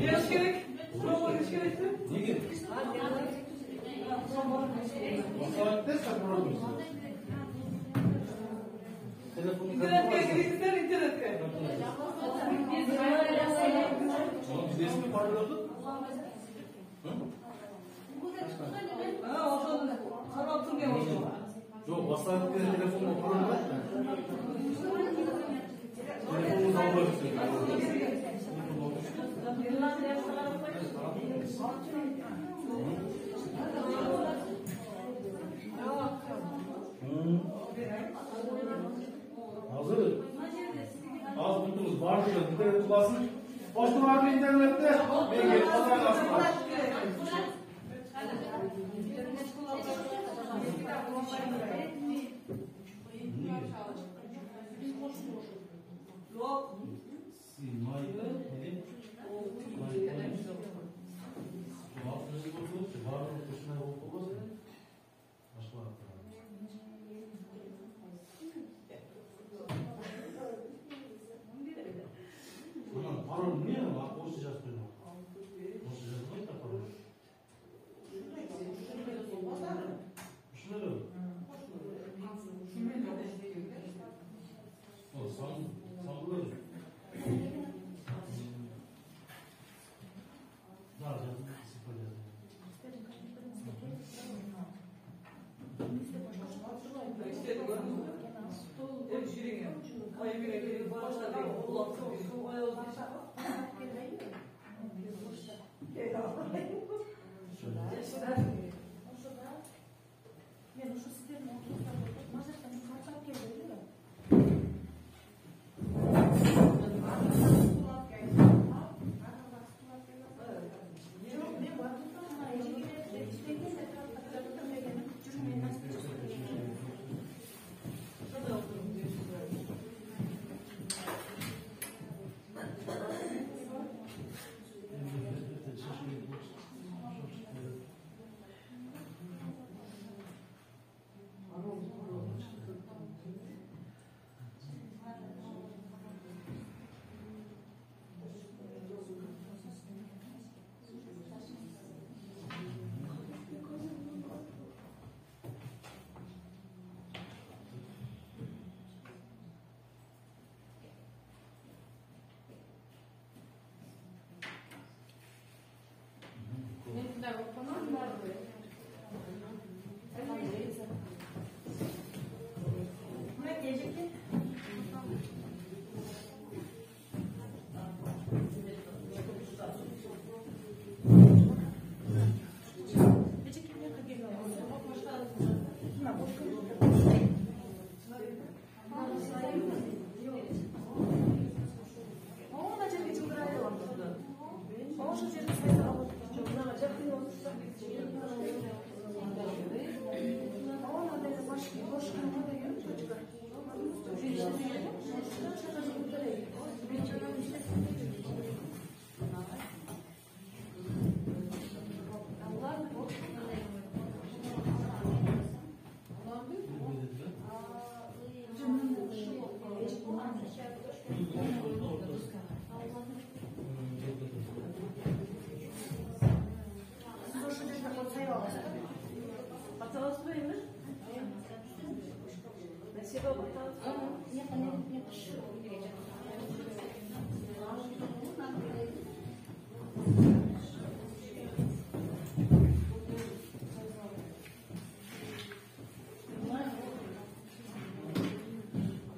Biraz gerek. Biraz gerek mi? Niye? Saatte saklanıyoruz. İnternete girişten internete. Biz de ismi paylaştık. Sana oturmuyor musun? Yok, WhatsApp'ta telefonla oturuyorum ben. Telefonumuzu alıyoruz. Hazır. Az buldunuz. Var diyor. İnternet bulasın. Hoştu var mı internette? Peki. Pazarlasın. Yok.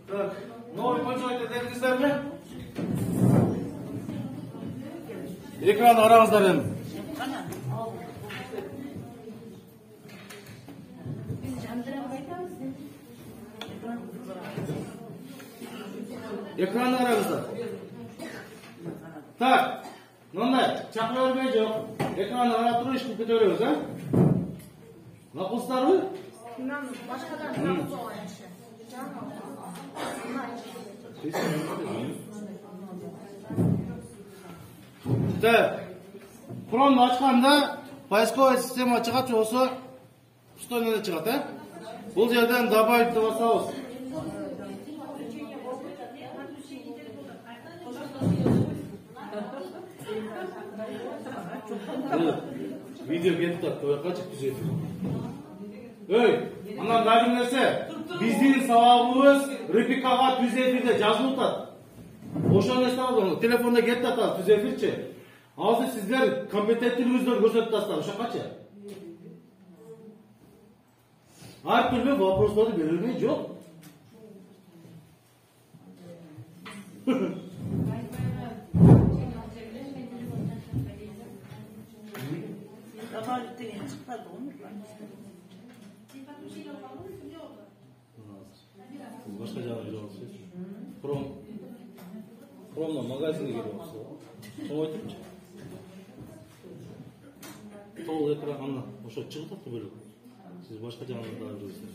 Так, новый почет ederdinizler mi? Ekran aranızda benim. Ekran aranızda. Tak, nonday, çakma ölmeyi yok. Ekranı ara duruş gibi görüyoruz ha? Nakılslar mı? Başkadan nakıl olan şey. Kur'an'da açkanda поисковый sistema çıkart olsa üstüne de çıkart ha? Бұл жерден добавить деп басабыз. Видео кетіп тұр, қачық түзетіп. Анан дайым нәрсе, біздің сабағымыз репликаға түзетуде жазылып тұр. Ошо нәрсе алды, телефонда кетіп тұр, түзетуші. Азыр сіздер компетенттілігіңізден көрсетіп тастар, ошо қачы? Ар түрлі вопростарды берілмей жоқ. Başka cevap yok. Prom'la magazine giriyoruz. Sonra oturup Tol ekran anla. Oşa çıktı böyle. Siz başka canlılar daha biliyorsunuz.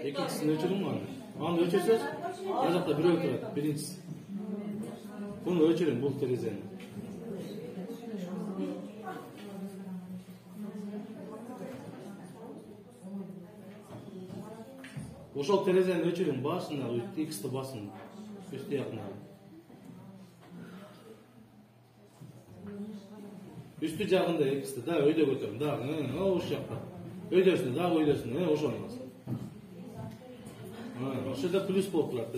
İkincisini ölçelim mi anne? Anne ölçerseniz yazakta biri oturur. Birincisi. Bunu ölçelim bu televizyonu. Ошол терезени өчүрүң башына, X-ти басын, үстү якына. Üstü жагында X-ти, да, өйдө көтөрүң, да, ошол жакта. Өйдөсүнө, да, өйдөсүнө, ошону бас. Ошода плюс болуп турат.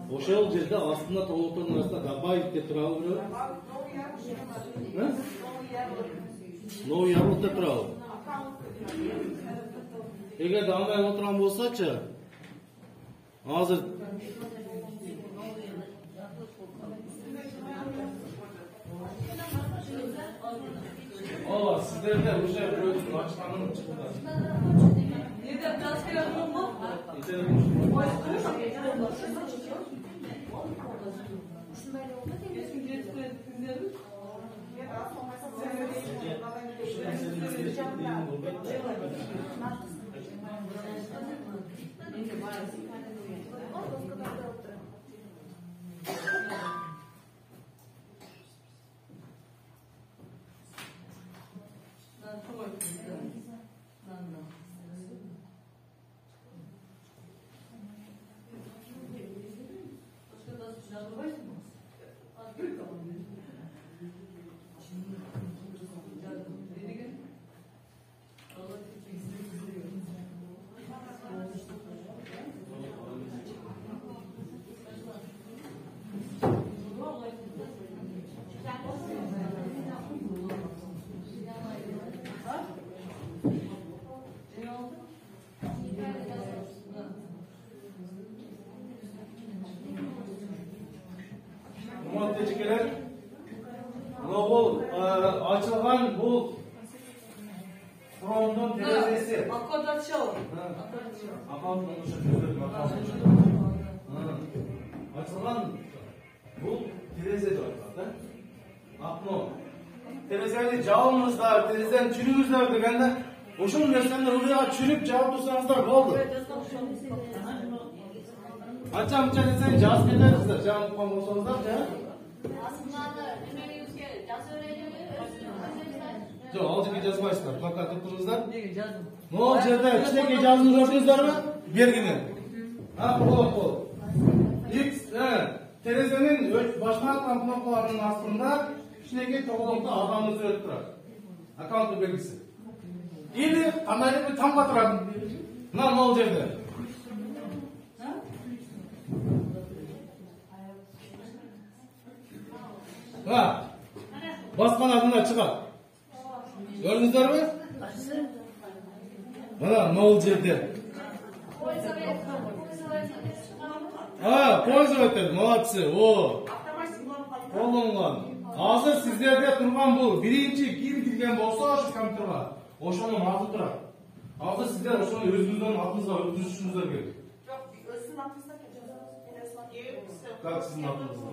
Ошол жерде астында толуктун арасында добавить деп турабы бирөө? Новый ярлык деп турабы? Эгерде андай отурган болсочу, азыр Ооба, сиздерде уже бирөөсүн ачканын чыкты. Нeden transfer yapalım mı? Kesin geçti günlerimiz. Muhabbetçiler, bu açılgan bu fronton terezesi. Akort açalım. Akort açılgan bu tereze de var. Akno. Terezeni cağımızlar, terezen çürüğümüzler degende oşun neslenler oraya çürüp cevap tutsanızlar oldu. Açam çelesen caz getirsizler, cevap tutmam olsanızlar ya. Yok, alcık yazmayızlar, plakat tutturuzlar. Ne olacak? İçindeki cazını gördünüzler mi? Bir gibi. Ha, kol. X, terezenin başına tampaklarının aslında içindeki toplumda adamı söyleyip durar. Akantı belgisi. İyi anlayıp bir tam batırar. Ne olacak? Ha, basman adına çıkar. Gördünüzler mi? Bana ne olacak? Ha, pользователь, молодцы, o. Қолданған. Азыр сіздерде тұрған бұл бірінші кім келген болса, şu компьютерға, ошоның аты тұрады. Азыр сіздер ошоны өзіңіздің атыңызға өткізушіңіздер керек. Жоқ, өзінің атыңызда Как sizin atınızda?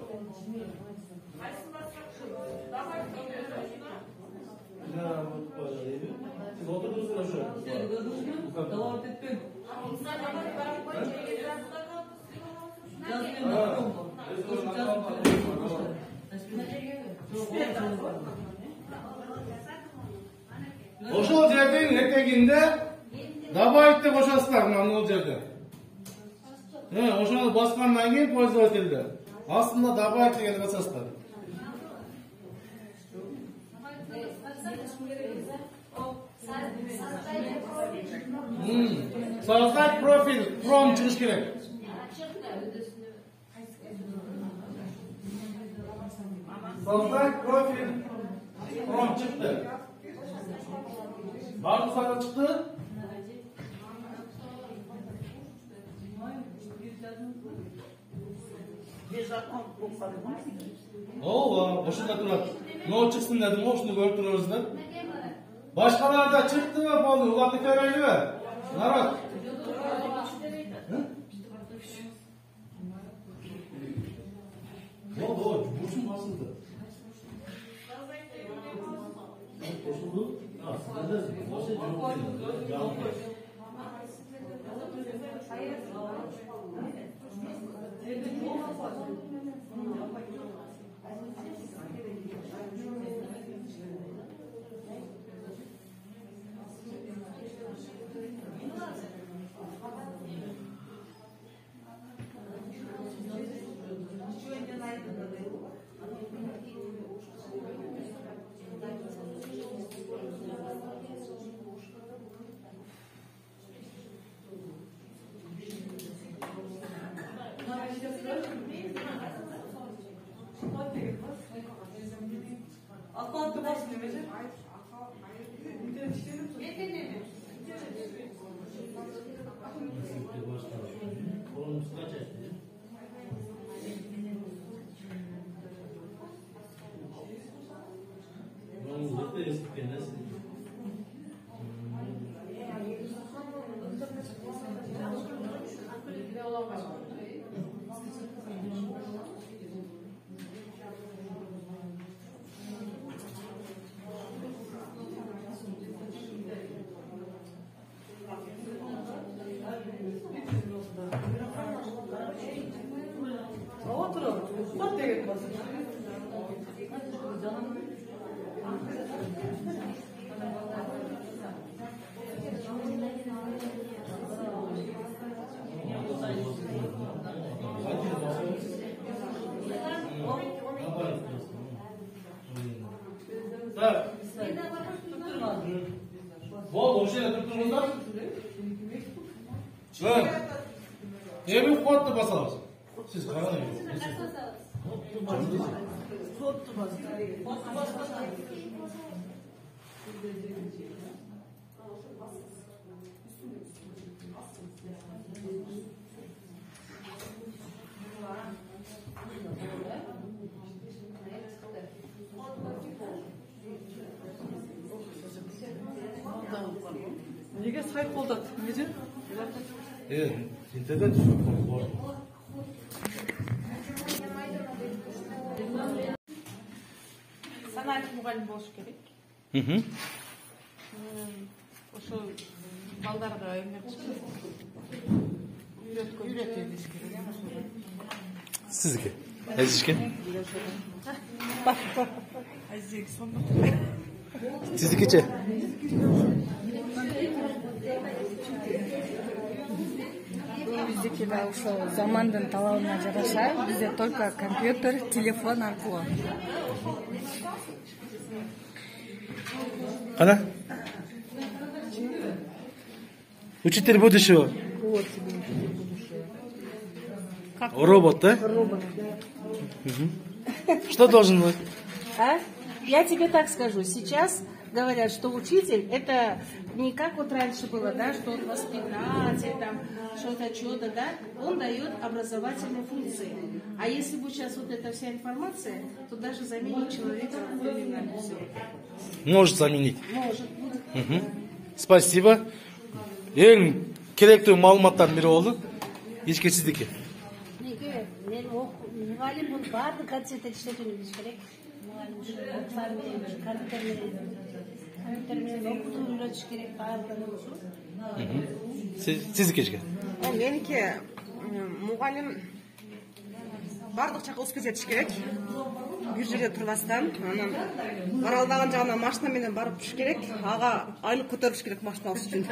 Siz oturdunuz mu şöyle? Devam etmeyin. Yazmayın. Ошол жердин этегинде добавить деп кошосуздар мына бул жерде. Ошону баскандан кийин пользовательде астында добавить дегенди басасыздар. Создать профиль from чыгыш керек. Создать профиль from чыкты. Барлык сага чыкты. Ооба, ошондо турат. Но чыксын дедим, ошону көрүп турабыздар. Башкаларда чыктыбы, болду, улакты көрөйлүбү? Народ. Ооба, бурчун басылды. Akvaryumda basın demeyecek. Oturun. Bak demek basın. Bol ошол жерде туруңуздар. Эми кодду басабыз. Siz kararlayın. Неге сай қолдады? Неде? Интернет var. Санарип мұғалім болуш керек. Ошо балдарга үйрөтөбүз керек. Sizdeki. Ezişken. Азизге сонда. Sizdekiçe. Биздики да ошол замандын талабына жараша бизде только компьютер, телефон аркылуу. Кана? Учитель будущего. Робот, да? Робот. Что должен быть? А? Я тебе так скажу. Сейчас говорят, что учитель это не как вот раньше было, да, что он воспитатель, там, что-то, да, он дает образовательные функции. А если будет сейчас вот эта вся информация, то даже заменить человека моментально все. Может заменить. Может. Спасибо. Ең керектүү маалыматтардын бири болду. Ичке сиздики. Неге мен мұғалім бұл барлық гаджетті іштетуіміз керек. Мұғалім компьютермен оқыту үйретіш керек барлығын. Сиздики ичке. Меники мұғалім барлық жаққа өз кетиш керек. бир жерде турбастан анан аралдаган жагына машина менен барып туруш керек. Ага айлык көтөрүш керек машина алыш үчүн.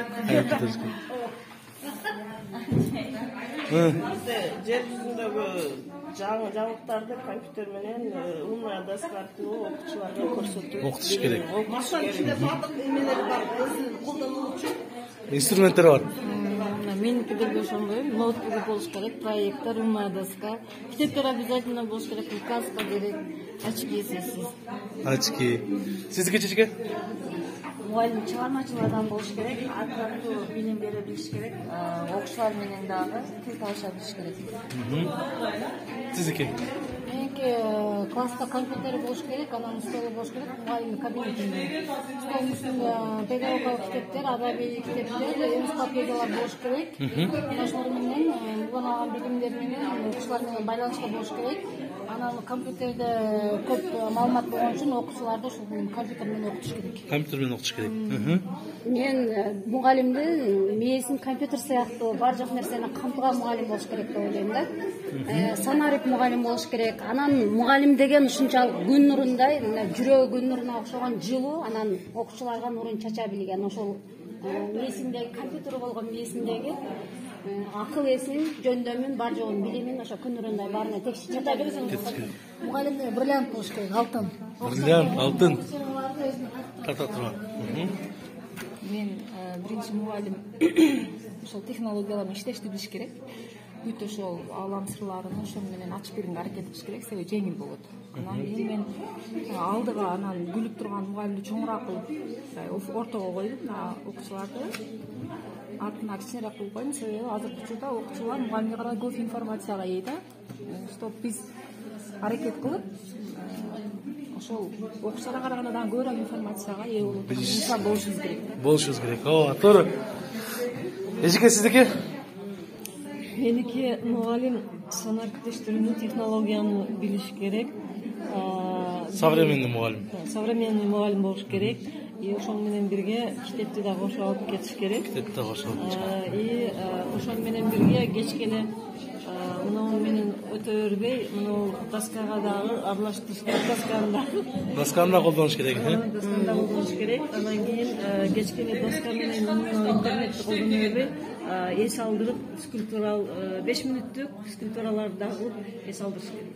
Жер жүзүндөгү жаңылыктарды компьютер менен умная доска аркылуу окуучуларга көрсөтүп окутуш керек. Машинанын ичинде бардык эмелери бар, колдонуучу Инструменттер бар. Меники деле ошондой, ноутбук болуш керек, проектор, умная доска, китептер обязательно болуш керек, каска керек, очки сөзсүз. Очки. Сиздики чечке? Мугалим чыгармачыл адам болуш керек, атыраттуу билим бере билиш керек, окуучулар менен дагы тил табыша билиш керек. Сиздики? Меники класста компьютер болуш керек, анан столу болуш керек, мугалимдин кабинетинде. Столдун үстүндө педагогикалык китептер, адабий китептер, энциклопедиялар болуш керек. Ошол менен буга алган билимдер менен окуучулар менен байланышта болуш керек. Анан компьютерде көп маалымат болгон үчүн окуучуларды ушул компьютер менен окутуш керек. Компьютер менен окутуш керек. Мен мугалимдин мээсин компьютер сыяктуу бар жок нерсени камтыган мугалим болуш керек деп ойлойм да. Санарип мугалим болуш керек. Анан мугалим деген ушунчалык күн нурундай, жүрөгү күн нуруна окшогон жылуу, анан окуучуларга нурун чача билген ошол мээсиндеги компьютер болгон мээсиндеги акыл эсин, жөндөмүн, бар жогун билимин ошо күн нурундай баарына текшип чача билсең, мугалим бриллиант болуш керек, алтын. Бриллиант, алтын. Тарта турган. Мен биринчи мугалим ошол технологияларны иштешти билиш керек. Бүт ошол алам сырларын ошол менен ачып берүүгө аракет кылыш керек, себеби жеңил болот. Анан кийин мен алдыга анан күлүп турган мугалимди чоңураак кылып, ортого коюп, окуучуларды артына кичинерээк кылып койдум, себеби азыркы учурда окуучулар мугалимге карай көп информацияга ээ да. Чтоб биз аракет кылып, ошол окуучуларга караганда дагы көбүрөөк информацияга ээ болуп инсан болушубуз керек. Болушубуз керек. Ооба, туура. Эжеке сиздики? Меники мугалим санариптештирүүнү, технологияны билиш керек. Современный мугалим. Современный мугалим болуш керек. И ошол менен бирге китепти да кошо алып кетиш керек. Китепти да кошо алып кетиш керек. И ошол менен бирге кечке эле мынау менен өтө бербей, мынау доскага дагы аралаштырыш керек. Досканы да колдонуш керек, Досканы да колдонуш керек. Анан кийин кечке эле доска менен интернетти колдоно бербей, эс алдырып, скульптурал 5 мүнөттүк скульптураларды дагы кылып эс алдырыш керек.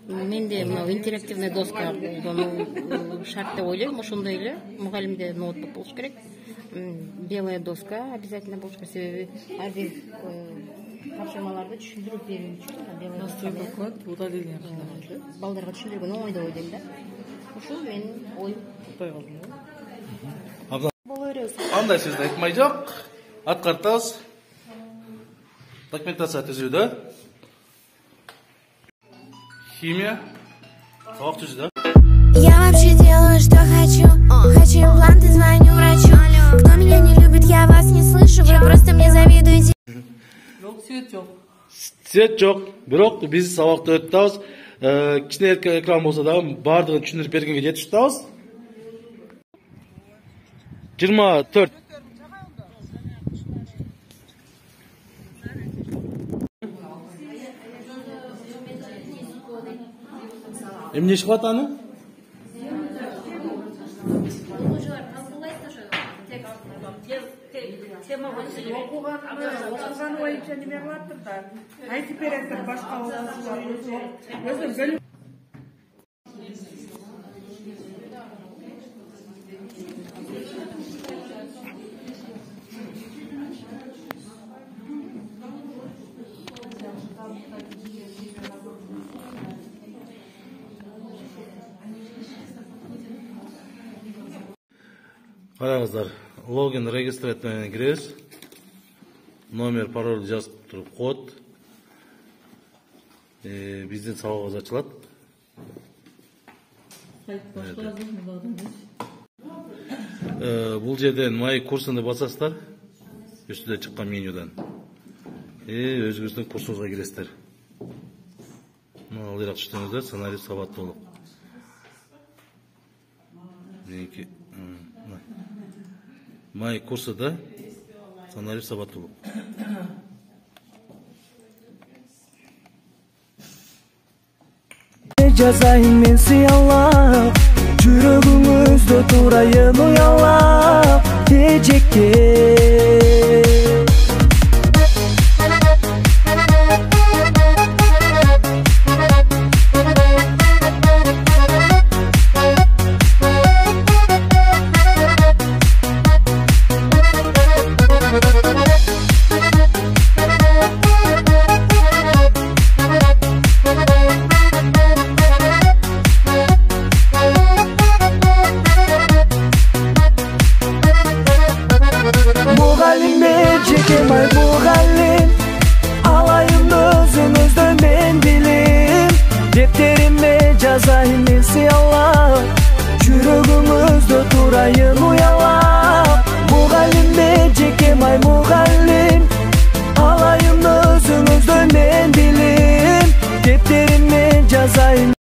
Менде мына интерактивный доска колдонуу шарт деп ойлойм. Ошондой эле мугалимде ноутбук болуш керек. Белая доска обязательно болуш керек, себеби ар бир тапшырмаларды түшүндүрүп берүү үчүн белая доска. доклад буда деген. Балдарга түшүндүргөн оңой деп ойлойм да. Ушул менин оюм. Тутпай калдым. Боло беребиз. Андай сөздү айтмай жок. Аткартабыз. Документация түзүүдө. Химия. Сабак түзүүдө. Я вообще делаю, что хочу. Хочу импланты, звоню врачу. Кто меня не любит, я вас не слышу. Вы просто мне завидуете. Жок, свет жок. Свет жок. Бирок биз сабакты өтүп атабыз. Кичине экран болсо дагы баардыгын түшүндүрүп бергенге жетип атабыз. 24. Эмне иш кылат аны? Окуганы боюнча неме кылаптыр да. Айтып береттир башка окуучулар. Өзү бөлүп Караңыздар, логин регистрат менен киребиз. Номер, пароль жазып туруп, код. Биздин сабагыбыз ачылат. Бул жерден мои курсуну басасыздар. Үстүнө чыккан менюдан. Өзүңүздүн курсуңузга киресиздер. Алдыраак түштүңүздөр, сценарий сабаттуулук. Меники мои курсы да сценарий сабаттуулук. жазайын мен сыялап, жүрөгүңүздө турайын уялап, эжекке. Жекемай мұғалім, алайын өзіңізді мен білем, дептеріме жазайын мен сыялап, жүрегіңізді турайын уялап. Мұғаліме жекемай мұғалім, алайын өзіңізді мен білем, дептеріме жазайын